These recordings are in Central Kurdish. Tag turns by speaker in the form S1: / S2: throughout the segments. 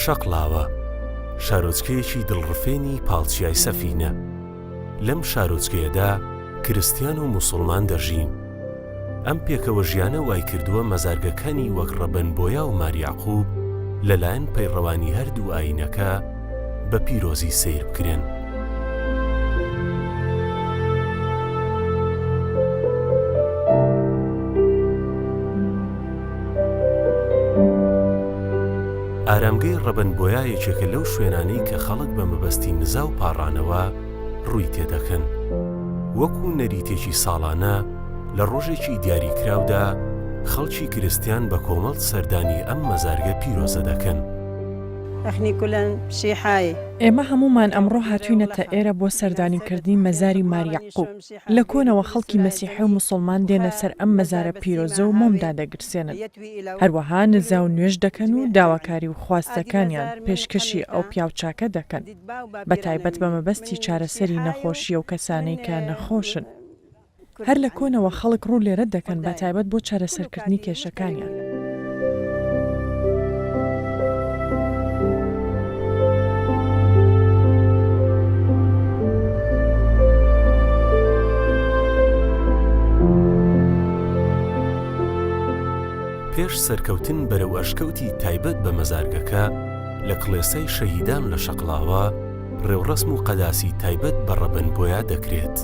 S1: شەقڵاوە شارۆچکەیەکی دڵڕفێنی پاڵچیای سەفینە. لەم شارۆچکەیەدا کریستیان و موسڵمان دەژین. ئەم پێکەوە ژیانە وای کردووە مەزارگەکانی وەک ڕەبەنبۆیا و ماریعقوب لەلایەن پەیڕەوانی هەردوو ئاینەکە بە پیرۆزی سیر بکرێن. ئارامگەی ڕەبەنبۆیا یەکێکە لەو شوێنانەی کە خەڵک بە مەبەستی نزا و پاڕانەوە ڕووی تێدەکەن. وەکو نەریتێکی ساڵانە لە ڕۆژێکی دیاریکراودا خەڵکی کریستیان بە کۆمەڵ سەردانی ئەم مەزارگە پیرۆزە دەکەن.
S2: ئێمە هەمومان ئەمڕۆ هاتووینەتە ئێرە بۆ سەردانیکردنی مەزاری ماریعقوب. لە کۆنەوە خەڵکی مەسیحی و موسڵمان دێنە سەر ئەم مەزارە پیرۆزە و مۆمدا دەگرسێنن. هەروەها نزا و نوێژ دەکەن و داواکاری و خواستەکانیان پێشکەشی ئەو پیاوچاکە دەکەن، بە تایبەت بە مەبەستی چارەسەری نەخۆشی و کەسانەی کە نەخۆشن. هەر لە کۆنەوە خەڵک ڕوو لێرە دەکەن بە تایبەت بۆ چارەسەرکردنی کێشەکانیان.
S1: پێش سەرکەوتن بەرەو ئەشکەوتی تایبەت بە مەزارگەکە لە کڵێسەی شەهیدان لە شەقڵاوە ڕێوڕەسم و قەداسی تایبەت بە ڕەبەنبۆیا دەکرێت.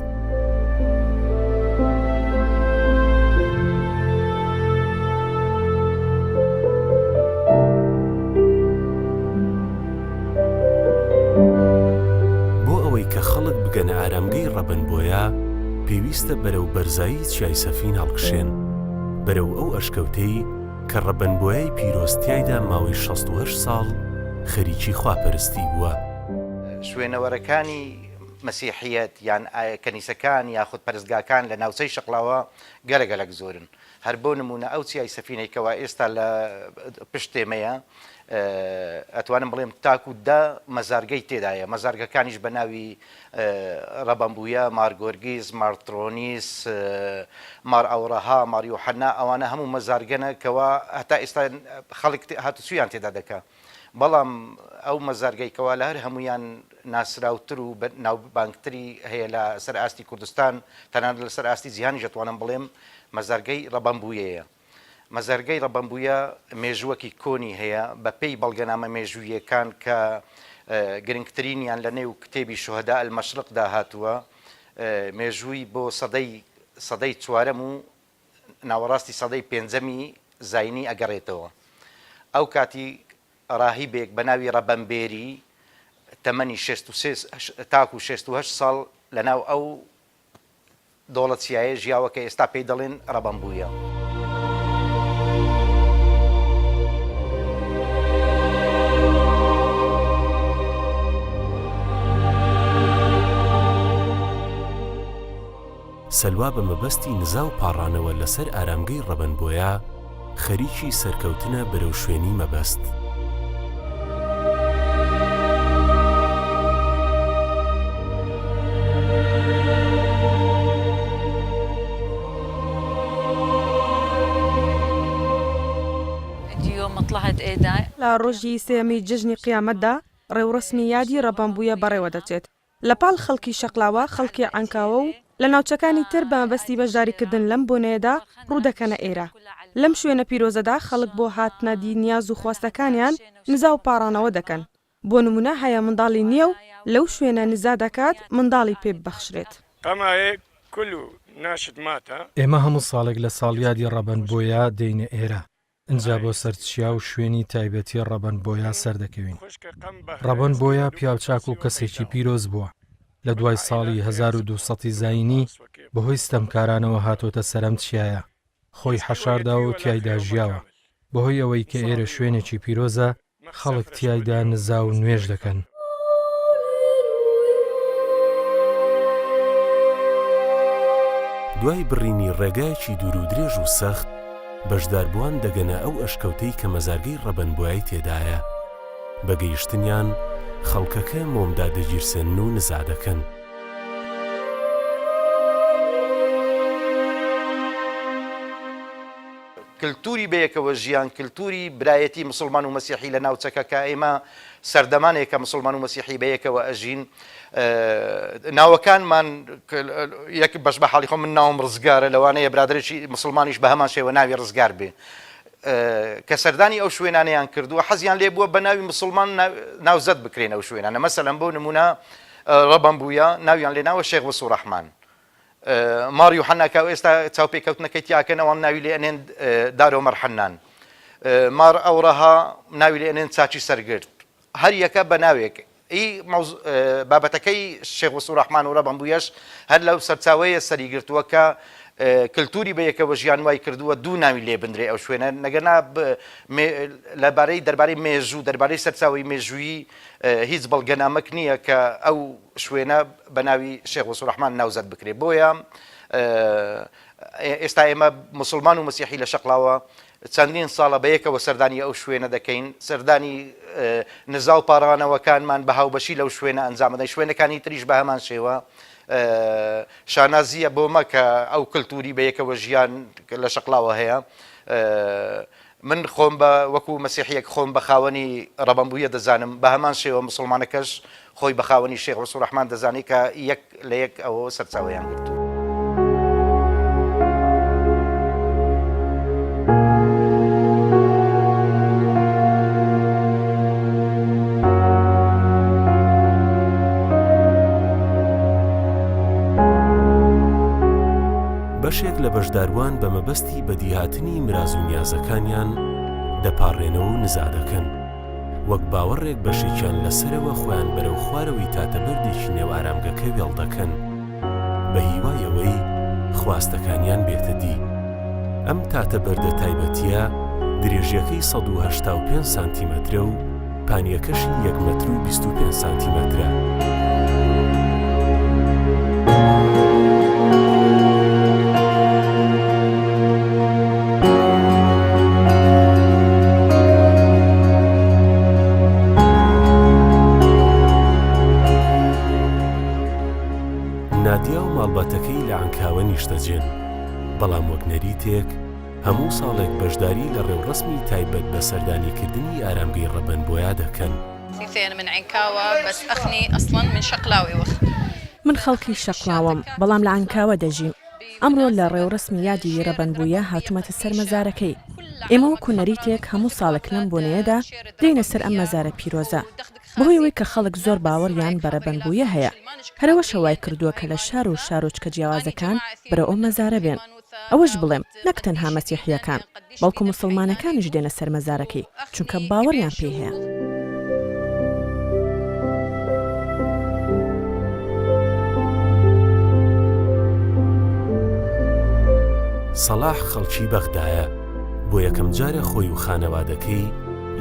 S1: بۆ ئەوەی کە خەڵک بگەنە ئارامگەی ڕەبەنبۆیا پێویستە بەرەو بەرزایی چیای سەفین هەڵکشێن، بەرەو ئەو ئەشکەوتەی کە ڕەبەنبۆیای پیرۆستیایدا ماوەی 68 ساڵ خەریکی خواپەرستی بووە.
S3: شوێنەوەرەکانی مەسیحیەت یان کەنیسەکان یاخود پەرستگاکان لە ناوچەی شەقڵاوە گەلەگەلەک زۆرن. هەر بۆ نمونە ئەو چیای سەفینەیەکەوە ئێستا لە پشت تێمەیە ئەتوانم بڵێم تاکو دا مەزارگەی تێدایە. مەزارگەکانیش بە ناوی ڕەبەنبوویە، مارگۆرگیز، مارترۆنیس، مار ئەوڕەها، ماریۆحەنا، ئەوانە هەموو مەزارگەنە کەوا هەتا ئێستا خەڵک هاتوچویان تێدا دەکا. بەڵام ئەو مەزارگەیکەوە لە هەر هەمویان ناسراوتر و ناوبانگتری هەیە لە سەر ئاستی کوردستان، تەنانەت لە سەر ئاستی جیهانی دەتوانم بڵێم مەزارگەی ڕەبەنبوویەیە. مەزارگەی ڕەبەنبوویە مێژووەکی کۆنی هەیە بە پێی بەڵگەنامە مێژوویەکان کە گرنگترینیان لە نێو کتێبی شوهەدا ئەلمەشرقدا هاتووە. مێژووی بۆ سەدەی چوارەم و ناوەڕاستی سەدەی پێنجەمی زاینی ئەگەڕێتەوە. ئەو کاتی ڕاهیبێک بە ناوی ڕەبەنبێری تەمەنی تاکو 68 ساڵ لەناو ئەو دۆڵەتچیایە ژیاوەکە ئێستا پێی دەڵێن ڕەبەنبوویە.
S1: سەلوا بە مەبەستی نزا و پاڕانەوە لەسەر ئارامگەی ڕەبەنبۆیا خەریکی سەرکەوتنە بەرەو شوێنی مەبەست.
S4: لە ڕۆژی سێمی جژنی قیامەتدا ڕێوڕسمی یادی ڕەبەنبوویە بەڕێوە دەچێت. لە پاڵ خەڵکی شەقڵاوە، خەڵکی عەنکاوە و لە ناوچەکانی تر بە مەبەستی بەشداریکردن لەم بۆنەیەدا ڕوو دەکەنە ئێرە. لەم شوێنە پیرۆزەدا خەڵک بۆ هاتنەدی نیاز و خواستەکانیان نزا و پاڕانەوە دەکەن. بۆ نمونە هەیە منداڵی نییە و لەو شوێنە نزا دەکات منداڵی پێ ببەخشرێت.
S5: ئێمە هەموو ساڵێک لە ساڵیادی ڕەبەنبۆیا دەینە ئێرە. ئەجا بۆ سەرچیا و شوێنی تایبەتی ڕەبەنبۆیا سەردەکەوین. ڕەبەنبۆیا پیاوچاک و کەسێکی پیرۆز بووە. لە دوای ساڵی 1200 زاینی بەهۆی ستەمکارانەوە هاتۆتە سەرەم چیایە، خۆی حەشاردا و تیایدا ژیاوە. بەهۆی ئەوەی کە ئێرە شوێنێکی پیرۆزە، خەڵک تیایدا نزا و نوێژ دەکەن.
S1: دوای بڕینی ڕێگایەکی دوور و درێژ و سەخت بەشداربووان دەگەنە ئەو ئەشکەوتەی کە مەزارگەی ڕەبەنبۆیای تێدایە. بەگەیشتنیان خەڵکەکە مۆمدا دەگیرسێن و نزا دەکەن.
S3: کللتوری بەیەکەوە ژیان کللتوری برایەتی مسلمان و مەسیحی لە ناوچەکە کە ئێمە سەردەمانێک کە مسلمان و مەسیحی بەیەکەوە ئەژین ناوەکانمان یەک بەش بە حاڵی خۆ من ناوم ڕزگارە لەوانەیە برادرێکی مسلمانیش بە هەمان شێوە ناوی ڕزگار بێ کە سەردانی ئەو شوێنانەیان کردووە حەزیان لێ بووە بە ناوی مسلمان ناوزەت بکرێن ئەو شوێنانە مەسەلەن بۆ نمونە ڕەبەن بووە ناویان لێ ناوە شێخ وسوو ڕەحمان ماریو حەناکە ئێستا چاوپێکەوتنەکەی تیاکەن ئەوان ناوی لێ ئەنێن دارۆمەر حەنان مار ئەوڕەها ناوی لێ ئەنێن چاچی سەرگرت هەر یەکە بە ناوێک بابەتەکەی شێخ وسوو ڕەحمان و ڕەبەن بوویەش هەر لەو سەرچاوەیە سەری گرتووە کە کللتوری بەیەکەوە ژیان وای کردووە دوو ناوی لێ بندرێ ئەو شوێنە نەگەنا لەبارەی دەربارەی مێژوو دەربارەی سەرچاوی مێژووی هیچ بەڵگەنامەک نییە کە ئەو شوێنە بە ناوی شێخ وسوو ڕەحمان ناوزەت بکرێ بۆیە ئێستا ئێمە مسلمان و مەسیحی لە شەقڵاوە چەندین ساڵە بەیەکەوە سەردانی ئەو شوێنە دەکەین سەردانی نزا و پاڕانەوەکانمان بە هاوبەشی لەو شوێنە ئەنجامەدەین شوێنەکانی تریش بە هەمان شێوە شانازیە بۆ مەکە ئەو کللتوری بەیەکەوە ژیان لە شەقڵاوە هەیە من خۆم بە وەکو مەسیحیەک خۆم بە خاوەنی ڕەبەنبوویە دەزانم بە هەمان شێوە مسلمانەکەش خۆی بە خاوەنی شێخ وسوو ڕەحمان دەزانی کە یەک لە یەک ئەوە سەرچاوەیان گرتو
S1: بەشێک لە بەشداروان بە مەبەستی بەدیهاتنی مراز و نیازەکانیان دەپاڕێنەوە و نزا دەکەن وەک باوەڕێک بەشێکیان لەسەرەوە خۆیان بەرەو خوارەوەی تاتەبەردێکی نێو ئارامگەکە وێڵ دەکەن بە هیوایەوەی خواستەکانیان بێتە دی ئەم تاتەبەردە تایبەتیە درێژیەکەی 185 سانتیمەترە و پانیەکەشی 1 مەتر و 25 سانتیمەترە نادیا و ماڵباتەکەی لە عنکاوە نیشتەجێن بەڵام وەک نەریتێک هەموو ساڵێک بەشداری لە ڕێوڕەسمی تایبەت بە سەردانیکردنی ئارامگەی ڕەبەنبۆیا دەکەن
S6: من عنکاوە بەس ئەخنی ئەسڵەن من شەقڵاوی وەخ
S4: من خەڵکی شەقڵاوم بەڵام لە عنکاوە دەژیم ئەمڕۆ لە ڕێوڕسمی یادی ڕەبەنبوویە هاتوومەتە سەر مەزارەکەی ئێمە وەکو نەریتێک هەموو ساڵێک لەم بۆنەیەدا دێنە سەر ئەم مەزارە پیرۆزە بەهۆی ئەوەی کە خەڵک زۆر باوەڕیان بە ڕەبەنبوویە هەیە هەرەوە شەوای کردووە کە لە شار و شارۆچکە جیاوازەکان بەرەو ئەو مەزارە بێن ئەوەش بڵێم نەک تەنها مەسیحیەکان بەڵکو موسڵمانەکانیش دێنە سەر مەزارەکەی چونکە باوەڕیان پێی هەیە
S1: سەلاح خەڵکی بەغدایە بۆ یەکەم جارە خۆی و خانەوادەکەی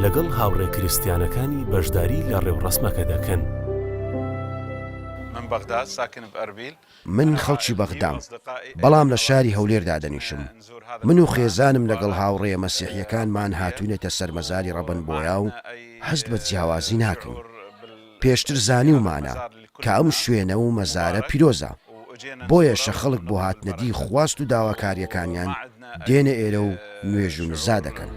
S1: لەگەڵ هاوڕێ کریستیانەکانی بەشداری لە ڕێوڕەسمەکە دەکەن
S7: من خەڵکی بەغدام بەڵام لە شاری هەولێردا دەنیشم من و خێزانم لەگەڵ هاوڕێ مەسیحیەکانمان هاتوونێتە سەرمەزاری ڕەبەنبۆیا و هەست بە جیاوازی ناکەین پێشتر زانیومانە کە ئەم شوێنە و مەزارە پیرۆزە بۆیە شەخەڵک بۆ هاتنەدی خواست و داواکاریەکانیان دێنە ئێرە و نوێژ و نزا دەکەن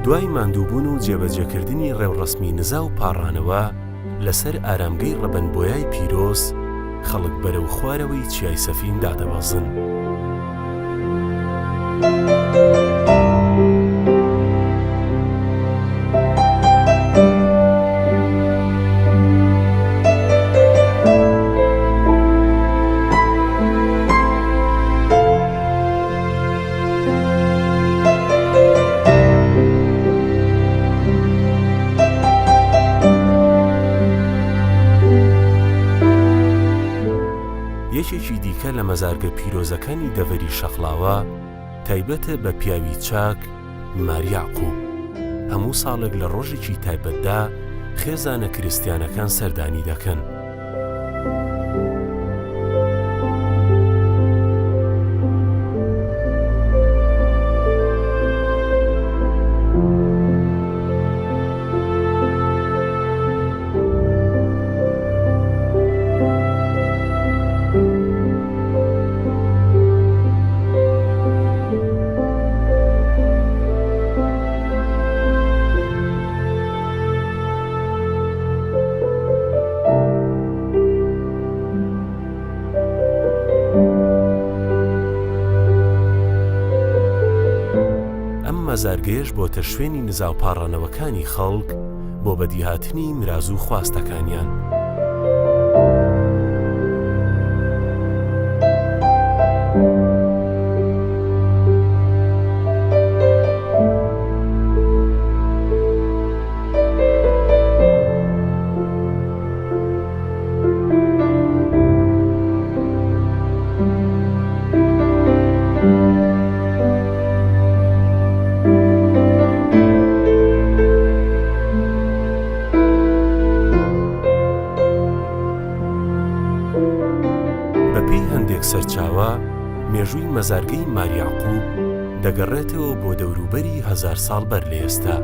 S1: دوای ماندووبوون و جێبەجێکردنی ڕێوڕەسمی نزا و پاڕانەوە لەسەر ئارامگەی ڕەبەنبۆیای پیرۆز خەڵک بەرەو خوارەوەی چیای سەفین دادەبەزن. کە لە مەزارگە پیرۆزەکانی دەڤەری شەقڵاوە تایبەتە بە پیاوی چاک ماریعقوب. هەموو ساڵێک لە ڕۆژێکی تایبەتدا خێزانە کریستیانەکان سەردانی دەکەن. مەزارگەیەش بۆتە شوێنی نزاوپاڕانەوەکانی خەڵک بۆ بەدیهاتنی میراز و خواستەکانیان. سەرچاوە مێژووی مەزارگەی ماریعقوب دەگەڕێتەوە بۆ دەوروبەری 1000 ساڵ بەر لە ئێستا.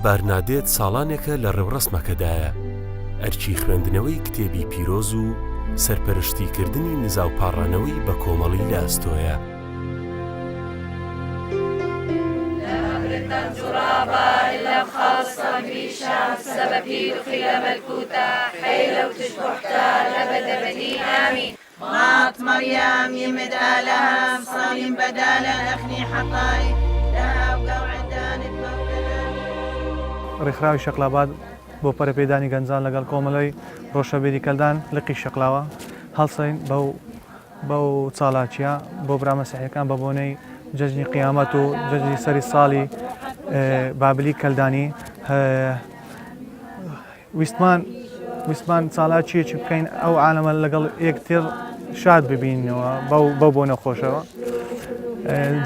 S1: بارنادێت ساڵانێکە لە ڕێوڕسمەکەدایە ئەرچی خوێندنەوەی کتێبی پیرۆز و سەرپەرشتیکردنی نزاوپاڕانەوەی بە کۆمەڵی لە ئەستۆیە.
S8: مات مريم يمد آلام صالم بدالا أخني حقائق لها وقوعدان
S9: ڕێکخراوی شەقلاباد بۆ پەرەپێدانی گەنجان لەگەڵ کۆمەڵەی ڕۆژەبێری کەلدان لقی شەقلاوە هەڵسەین بەو چالاکیە بۆ برا مەسیحیەکان بە بۆنەی جەژنی قیامەت و جەژنی سەری ساڵی بابلی کەلدانی ویستمان چالاکیەکی بکەین ئەو عالەمە لەگەڵ یەکتر شاد ببینەوە بەو بۆ نەخۆشەوە.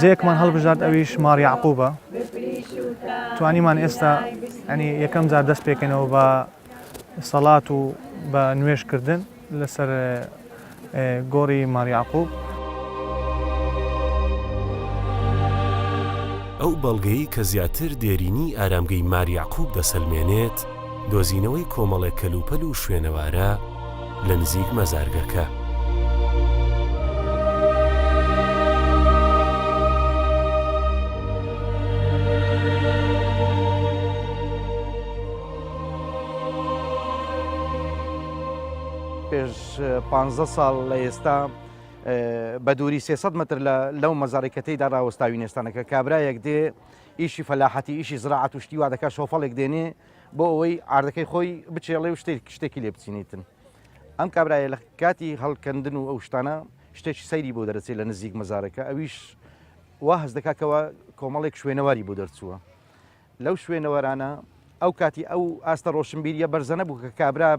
S9: جەیەکمان هەڵبژات ئەویش ماریعقوبە. توانیمان ئێستا ئەنی یەکەم جار دەست پێکەنەوە بە سەڵات و بە نوێژکردن لەسەر گۆڕی ماریعقوب.
S1: ئەو بەڵگەی کە زیاتر دێرینی ئارامگەی ماریعقوب دەسەلمێنێت دۆزینەوەی کۆمەڵێک کەلوپەل و شوێنەوارە لە نزیک مەزارگەکە.
S3: پێش 15 ساڵ لە ئێستا بە دووری 300 متر لەو مەزارێکەکەیدا ڕاوەستاوی نێستانەکە کابرایەک دێ ئیشی فەلاحەتی ئیشی زراعەت و شتی وا دەکات شۆفەڵێک دێنێ بۆ ئەوەی ئاردەکەی خۆی بچێڵێ و شتێکی لێ بچینیتن. ئەم کابرایە لە کاتی هەڵکەندن و ئەو شتانە شتێکی سەیری بۆ دەرەچێت لە نزیک مەزارەکە ئەویش وا هەز دەکاتەوە کۆمەڵێک شوێنەواری بۆ دەرچووە. لەو شوێنەوەرانە ئەو کاتی ئەو ئاستە ڕۆشنبیریە بەرزەنە بوو کە کابرا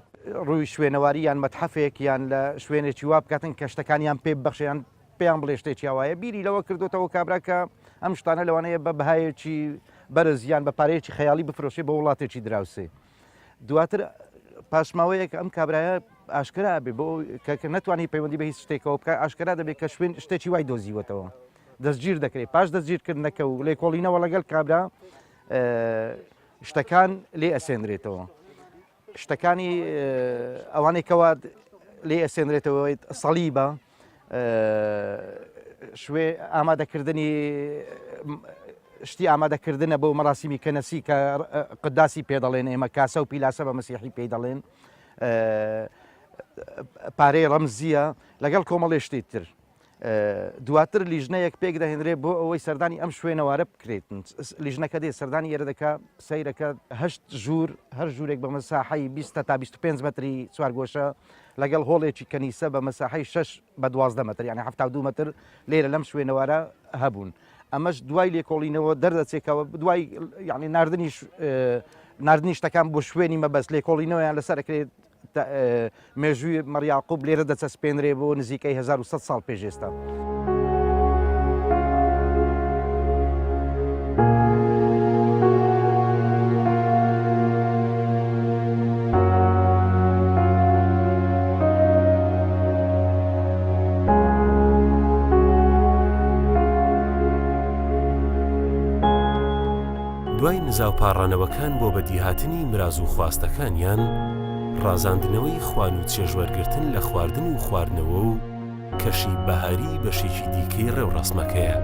S3: ڕووی شوێنەواری یان مەتحەفێک یان لە شوێنێکی وا بکاتن کە شتەکانیان پێ ببەخشیان پێیان بڵێ شتێکی وایە بیری لەوە کردوتەوە کابرا کە ئەم شتانە لەوانەیە بە بەهایەکی بەرز یان بە پارەیەکی خەیاڵی بفرۆشێ بە وڵاتێکی دراوسێ. دواتر پاشماوەیەک ئەم کابرایە ئاشکرا بێ بۆ کە نەتوانی پەیوەندی بە هیچ شتێکەوە بکە ئاشکرا دەبێت کە شوێن شتێکی وای دۆزیوەتەوە دەستگیر دەکرێت پاش دەستگیرکردنەکە و لێکۆڵینەوە لەگەڵ کابرا شتەکان لێ ئەسێنرێتەوە. شتەکانی ئەوانێکەوە لێ ئەسێنرێتەوە سەلیبە شوێ ئامادەکردنی شتی ئامادەکردنە بۆ مەراسیمی کەنەسی کە قداسی پێ دەڵێن ئێمە کاسە و پیلاسە بە مەسیحی پێی دەڵێن پارەی ڕەمزیە لەگەڵ کۆمەڵێ شتی تر دواتر لیژنەیەک پێک دەهێنرێ بۆ ئەوەی سەردانی ئەم شوێنەوارە بکرێتن لیژنەکە دێ سەردانی ئێرە دەکا سەیرەکە هەشت ژوور هەر ژوورێک بە مەساحەی 20 تا 25 مەتری چوارگۆشە لەگەڵ هۆڵێکی کەنیسە بە مەساحەی 6 بە 12 مەتر یعنی 72 مەتر لێرە لەم شوێنەوارە هەبوون ئەمەش دوای لێکۆڵینەوە دەردەچێکەوە دوای یعنی نردنی شتەکان بۆ شوێنی مەبەست لێکۆڵینەوەیان لەسەرکرێت مێژووی مەریاقوب لێرە دەچەسپێنرێ بۆ نزیکەی 1100 ساڵ پێش ئێستا.
S1: دوای نزاوپاڕانەوەکان بۆ بەدیهاتنی مراز و خواستەکانیان ڕازاندنەوەی خوان و چێژوەرگرتن لە خواردن و خواردنەوە و کەشی بەهاری بەشێکی دیکەی ڕێوڕەسمەکەیە.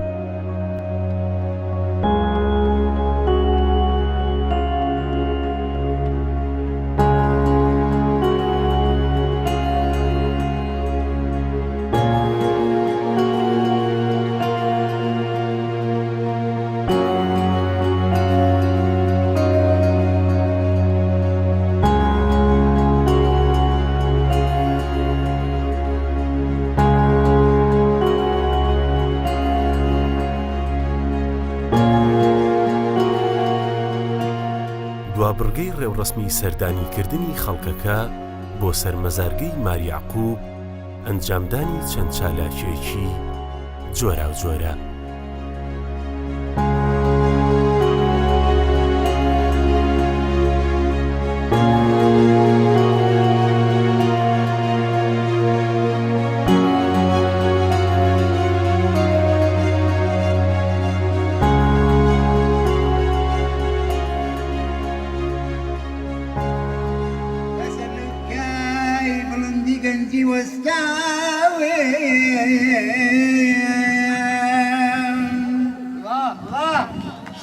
S1: بڕگەی ڕێوڕسمی سەردانیکردنی خەڵکەکە بۆ سەرمەزارگەی ماریعقوب ئەنجامدانی چەند چالاکیەکی جۆرا و جۆرە.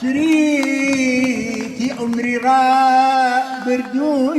S10: شريتي عمري را بردو